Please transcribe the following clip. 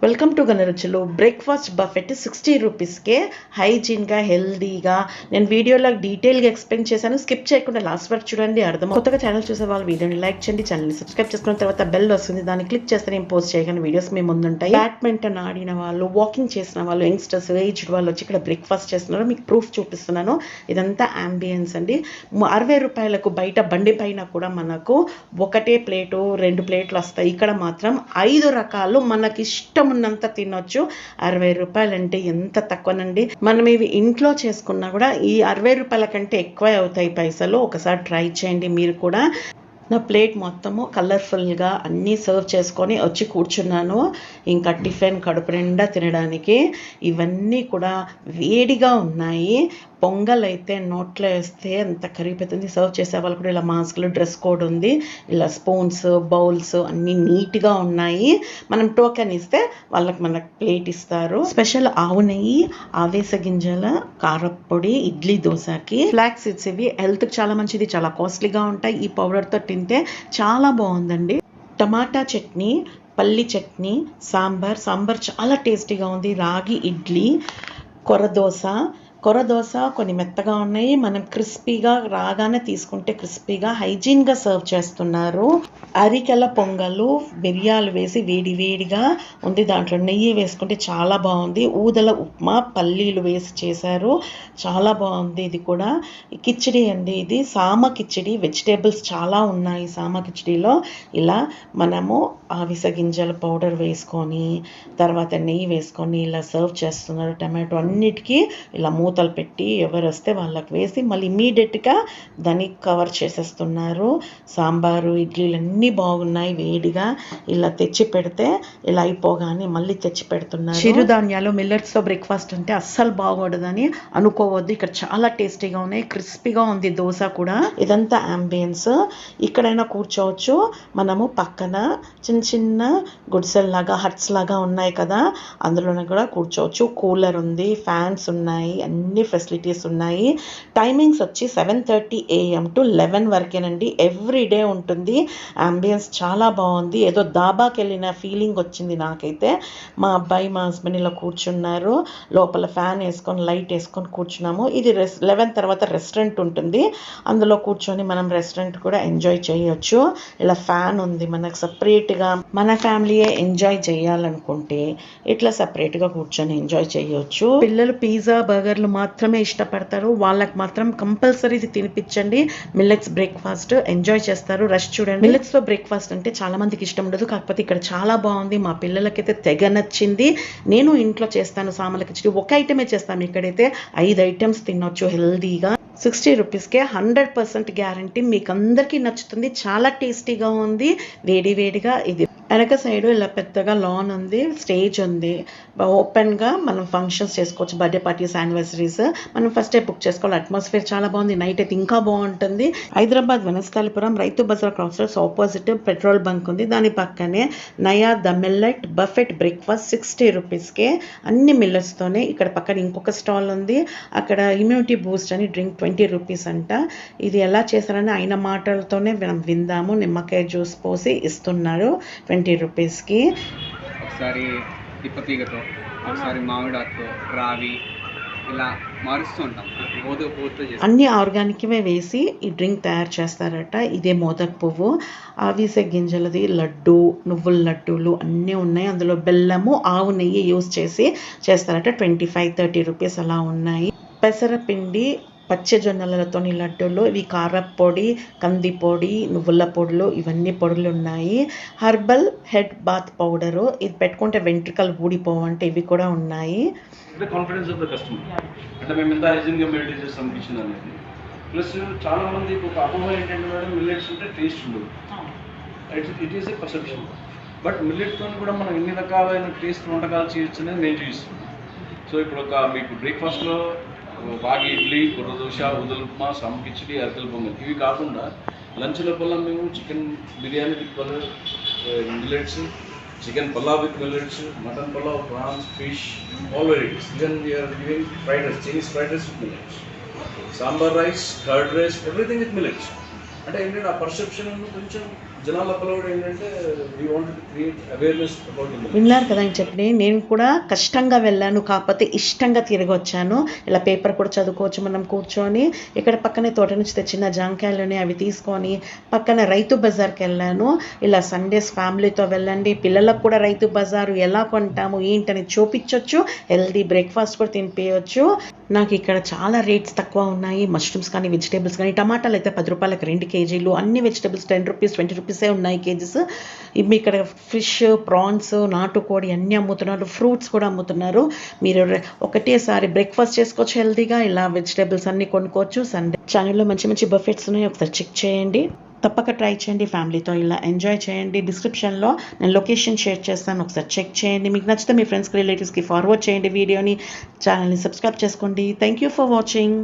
Welcome to గన రుచులు. Breakfast buffet 60 రూపీస్కే హైజీన్గా హెల్దీగా నేను వీడియోలో డీటెయిల్గా ఎక్స్ప్లెయిన్ చేశాను. స్కిప్ చేయకుండా లాస్ట్ వరకు చూడండి, అర్థం. కొత్తగా ఛానల్ చూసే వాళ్ళు వీడియోని లైక్ చేయండి, ఛానల్ని సబ్స్క్రైబ్ చేసుకున్న తర్వాత బెల్ వస్తుంది, దాన్ని క్లిక్ చేస్తే నేను పోస్ట్ చేయగానే వీడియోస్ మీ ముందుంటాయి. బ్యాడ్మింటన్ ఆడిన వాళ్ళు, వాకింగ్ చేసిన వాళ్ళు, యంగ్స్టర్స్, ఏజ్డ్ వాళ్ళు వచ్చి ఇక్కడ బ్రేక్ఫాస్ట్ చేస్తున్నారు. మీకు ప్రూఫ్ చూపిస్తున్నాను. ఇదంతా అంబియన్స్ అండి. 60 రూపాయలకు బయట బండి పైన కూడా మనకు ఒకటే ప్లేటు 2 ప్లేట్లు వస్తాయి. ఇక్కడ మాత్రం 5 రకాలు మనకి ఇష్టం ఉన్నంత తినొచ్చు. 60 రూపాయలు అంటే ఎంత తక్కువనండి. మనం ఇవి ఇంట్లో చేసుకున్నా కూడా ఈ 60 రూపాయల కంటే ఎక్కువ అవుతాయి పైసలు. ఒకసారి ట్రై చేయండి మీరు కూడా. నా ప్లేట్ మొత్తము కలర్ఫుల్గా అన్నీ సర్వ్ చేసుకొని వచ్చి కూర్చున్నాను. ఇంకా టిఫిన్ కడుపు నిండా తినడానికి. ఇవన్నీ కూడా వేడిగా ఉన్నాయి. పొంగల్ అయితే నోట్లో వేస్తే అంత కరిగిపోతుంది. సర్వ్ చేసే వాళ్ళు కూడా ఇలా మాస్కులు, డ్రెస్ కోడ్ ఉంది. ఇలా స్పూన్స్, బౌల్స్ అన్నీ నీట్గా ఉన్నాయి. మనం టోకెన్ ఇస్తే వాళ్ళకి మనకు ప్లేట్ ఇస్తారు. స్పెషల్ ఆవు నెయ్యి, ఆవేశ గింజల కారప్పొడి, ఇడ్లీ దోశకి. ఫ్లాక్స్ సీడ్స్ ఇవి హెల్త్కి చాలా మంచిది, చాలా కాస్ట్లీగా ఉంటాయి. ఈ పౌడర్తో తింటే చాలా బాగుందండి. టమాటా చట్నీ, పల్లి చట్నీ, సాంబార్ చాలా టేస్టీగా ఉంది. రాగి ఇడ్లీ, కొర దోశ కొన్ని మెత్తగా ఉన్నాయి. మనం క్రిస్పీగా రాగానే తీసుకుంటే క్రిస్పీగా హైజీన్గా సర్వ్ చేస్తున్నారు. అరికెల పొంగలు మిరియాలు వేసి వేడిగా ఉంది. దాంట్లో నెయ్యి వేసుకుంటే చాలా బాగుంది. ఊదల ఉప్మా పల్లీలు వేసి చేశారు, చాలా బాగుంది. ఇది కూడా కిచిడి అండి. ఇది సామ కిచిడి. వెజిటేబుల్స్ చాలా ఉన్నాయి సామ కిచిడిలో. ఇలా మనము ఆవిస గింజల పౌడర్ వేసుకొని తర్వాత నెయ్యి వేసుకొని ఇలా సర్వ్ చేస్తున్నారు. టమాటో అన్నిటికీ ఇలా మూతలు పెట్టి ఎవరు వస్తే వాళ్ళకి వేసి మళ్ళీ ఇమీడియట్గా దాన్ని కవర్ చేసేస్తున్నారు. సాంబారు, ఇడ్లీలు అన్నీ బాగున్నాయి. వేడిగా ఇలా తెచ్చి పెడితే ఇలా అయిపోగానే మళ్ళీ తెచ్చి పెడుతున్నారు. చిరుధాన్యాలు, మిల్లెట్స్తో బ్రేక్ఫాస్ట్ అంటే అస్సలు బాగోడదని అనుకోవద్దు. ఇక్కడ చాలా టేస్టీగా ఉన్నాయి, క్రిస్పీగా ఉంది దోశ కూడా. ఇదంతా అంబియన్స్. ఇక్కడైనా కూర్చోవచ్చు. మనము పక్కన చిన్న గుడిసెల్లాగా, హట్స్ లాగా ఉన్నాయి కదా, అందులోనే కూడా కూర్చోవచ్చు. కూలర్ ఉంది, ఫ్యాన్స్ ఉన్నాయి, అన్ని ఫెసిలిటీస్ ఉన్నాయి. టైమింగ్స్ వచ్చి 7:30 AM to 11 వరకేనండి. ఎవ్రీడే ఉంటుంది. అంబియన్స్ చాలా బాగుంది. ఏదో దాబాకి వెళ్ళిన ఫీలింగ్ వచ్చింది నాకైతే. మా అబ్బాయి, మా హస్బెండ్ ఇలా కూర్చున్నారు. లోపల ఫ్యాన్ వేసుకొని లైట్ వేసుకొని కూర్చున్నాము. ఇది 11 తర్వాత రెస్టారెంట్ ఉంటుంది. అందులో కూర్చొని మనం రెస్టారెంట్ కూడా ఎంజాయ్ చేయొచ్చు. ఇలా ఫ్యాన్ ఉంది. మనకు సపరేట్గా మన ఫ్యామిలీయే ఎంజాయ్ చేయాలనుకుంటే ఇట్లా సపరేట్గా కూర్చొని ఎంజాయ్ చేయొచ్చు. పిల్లలు పిజ్జా, బర్గర్లు మాత్రమే ఇష్టపడతారు. వాళ్ళకి మాత్రం కంపల్సరీ ఇది తినిపించండి. మిల్లెట్స్ బ్రేక్ఫాస్ట్ ఎంజాయ్ చేస్తారు. రష్ చూడండి. మిల్లెట్స్తో బ్రేక్ఫాస్ట్ అంటే చాలా మందికి ఇష్టం ఉండదు, కాకపోతే ఇక్కడ చాలా బాగుంది. మా పిల్లలకైతే తెగ నచ్చింది. నేను ఇంట్లో చేస్తాను సామల కిచిడి. ఒక ఐటమే చేస్తాను. ఇక్కడైతే 5 ఐటమ్స్ తినొచ్చు హెల్దీగా. 60 రూపీస్కే 100% గ్యారంటీ. మీకు అందరికీ నచ్చుతుంది. చాలా టేస్టీగా ఉంది. వేడిగా. ఇది వెనక సైడ్ ఇలా పెద్దగా లాన్ ఉంది, స్టేజ్ ఉంది. ఓపెన్గా మనం ఫంక్షన్స్ చేసుకోవచ్చు, బర్త్డే పార్టీస్, యానివర్సరీస్. మనం ఫస్టే బుక్ చేసుకోవాలి. అట్మాస్ఫియర్ చాలా బాగుంది. నైట్ అయితే ఇంకా బాగుంటుంది. Hyderabad Vanasthalipuram Rythu Bazar cross roads opposite petrol bunk ఉంది. దాని పక్కనే నయా ద మిల్లెట్ బఫెట్ బ్రేక్ఫాస్ట్ 60 రూపీస్కే. అన్ని మిల్లెట్స్తోనే. ఇక్కడ పక్కన ఇంకొక స్టాల్ ఉంది. అక్కడ ఇమ్యూనిటీ బూస్ట్ అని డ్రింక్ 20 రూపీస్ అంట. ఇది ఎలా చేశారని ఆయన మాటలతోనే మనం విందాము. నిమ్మకాయ జ్యూస్ పోసి ఇస్తున్నారు 20 రూపీస్కి. ఒకసారి తిప్పతీగతో, ఒకసారి మామిడాకుతో, రావి ఇలా మారుస్తూ ఉంటాం. అన్ని ఆర్గానిక్వే వేసి ఈ డ్రింక్ తయారు చేస్తారట. ఇదే మోదక్ పువ్వు, ఆవిసె గింజలది లడ్డు, నువ్వుల లడ్డూలు అన్నీ ఉన్నాయి. అందులో బెల్లము, ఆవు నెయ్యి యూస్ చేసి చేస్తారట. 25-30 రూపీస్ అలా ఉన్నాయి. పెసరపిండి, పచ్చజొన్నలతోని లడ్డూలు, ఇవి కారప్పొడి, కందిపొడి, నువ్వుల పొడులు, ఇవన్నీ పొడులు ఉన్నాయి. హర్బల్ హెడ్ బాత్ పౌడరు, ఇది పెట్టుకుంటే వెంట్రుకలు ఊడిపోవంటే ఇవి కూడా ఉన్నాయి. కాన్ఫిడెన్స్ ఆఫ్ ద కస్టమర్ అంటే మేము ఎంత హైజీన్గా మెయింటైన్ చేస్తాం కిచెన్ అనేది. ప్లస్ చాలా మందికి ఒక అపోహ ఏంటంటే మేడం, మిల్లెట్స్ ఉంటే టేస్ట్ ఉండదు. It is a perception. But మిల్లెట్తో కూడా మనం ఎన్ని రకాలైన టేస్ట్ వంటకాలు చేయొచ్చు అనేది నేను చూస్తున్నాను. సో ఇప్పుడు ఒక మీకు బ్రేక్ఫాస్ట్లో రాగి ఇడ్లీ, కొర్ర దోశ, ఊదల ఉప్మా, సామ కిచిడి, అరికెల పొంగల్, ఇవి కాకుండా లంచ్ లోపల మేము chicken biryani with millets, chicken pulao with millets, mutton pulao, prawns, fish, all varieties. Even we are giving fried rice, Chinese fried rice with millets, sambar rice, curd rice, everything with millets. అంటే ఏంటంటే ఆ పర్సెప్షన్ కొంచెం జనాలలో కూడా ఏంటంటే we want to create awareness about millets. విన్నారు కదా అని చెప్పి నేను కూడా కష్టంగా వెళ్ళాను, కాకపోతే ఇష్టంగా తిరిగి వచ్చాను. ఇలా పేపర్ కూడా చదువుకోవచ్చు మనం కూర్చొని. ఇక్కడ పక్కనే తోట నుంచి తెచ్చిన జాంకాయలని అవి తీసుకొని పక్కన రైతు బజార్కి వెళ్ళాను. ఇలా సండేస్ ఫ్యామిలీతో వెళ్ళండి, పిల్లలకు కూడా రైతు బజారు ఎలా కొంటాము ఏంటని చూపించవచ్చు, హెల్దీ బ్రేక్ఫాస్ట్ కూడా తినిపించవచ్చు. నాకు ఇక్కడ చాలా రేట్స్ తక్కువ ఉన్నాయి, మష్రూమ్స్ కానీ వెజిటేబుల్స్ కానీ. టమాటాలు అయితే 10 రూపాయలకు 2 కేజీలు, అన్ని వెజిటేబుల్స్ 10 రూపీస్ 20 రూపీసే ఉన్నాయి కేజీస్. ఇవి ఇక్కడ ఫిష్, ప్రాన్స్, నాటుకోడి అన్నీ అమ్ముతున్నారు, ఫ్రూట్స్ కూడా అమ్ముతున్నారు. మీరు ఒకటేసారి బ్రేక్ఫాస్ట్ చేసుకోవచ్చు హెల్తీగా, ఇలా వెజిటేబుల్స్ అన్నీ కొనుక్కోవచ్చు. సండే ఛానల్లో మంచి మంచి బఫెట్స్ ఉన్నాయి, ఒకసారి చెక్ చేయండి. తప్పక ట్రై చేయండి, ఫ్యామిలీతో ఇలా ఎంజాయ్ చేయండి. డిస్క్రిప్షన్లో నేను లొకేషన్ షేర్ చేస్తాను, ఒకసారి చెక్ చేయండి. మీకు నచ్చితే మీ ఫ్రెండ్స్కి రిలేటివ్స్కి ఫార్వర్డ్ చేయండి వీడియోని. ఛానల్ని సబ్స్క్రైబ్ చేసుకోండి. Thank you for watching.